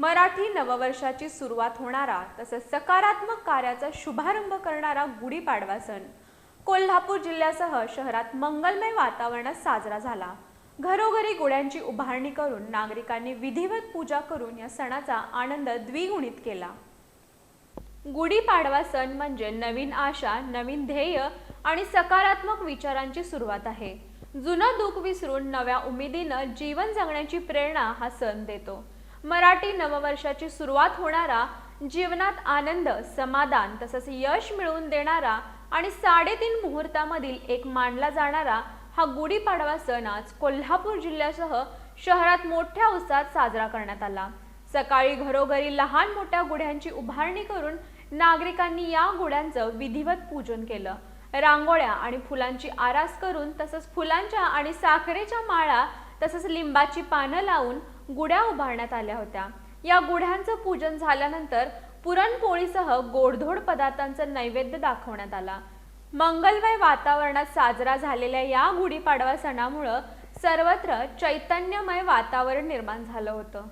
मराठी नववर्षाची सुरुवात होणारा तसंच सकारात्मक कार्याचा शुभारंभ करणारा गुढीपाडवा सण कोल्हापूर जिल्ह्यासह शहरात मंगलमय वातावरणात साजरा झाला। घरोघरी गुढ्यांची उभारणी करून नागरिकांनी विधिवत पूजा करून या सणाचा आनंद द्विगुणित केला। गुढीपाडवा सण म्हणजे नवीन आशा, नवीन ध्येय आणि सकारात्मक विचारांची सुरुवात आहे। जुनं दुःख विसरून नव्या उमेदीनं जीवन जगण्याची प्रेरणा हा सण देतो। मराठी नववर्षाची सुरुवात होणारा, जीवनात आनंद, समाधान तसंच यश मिळवून देणारा आणि 3.5 मुहूर्तामधील एक मानला जाणारा हा गुढीपाडवा सण आज कोल्हापूर जिल्ह्यासह शहरात मोठ्या उत्साहात साजरा करण्यात आला। सकाळी घरोघरी लहान मोठ्या गुढ्यांची उभारणी करून नागरिकांनी या गुढ्यांचं विधिवत पूजन केलं। रांगोळ्या आणि फुलांची आरास करून तसंच फुलांच्या आणि साखरेच्या माळा तसंच लिंबाची पानं लावून गुढ्या उभारण्यात आल्या होत्या। या गुढ्यांचं पूजन झाल्यानंतर पुरणपोळीसह गोडधोड पदार्थांचं नैवेद्य दाखवण्यात आला। मंगलमय वातावरणात साजरा झालेल्या या गुढीपाडवा सणामुळे सर्वत्र चैतन्यमय वातावरण निर्माण झालं होतं।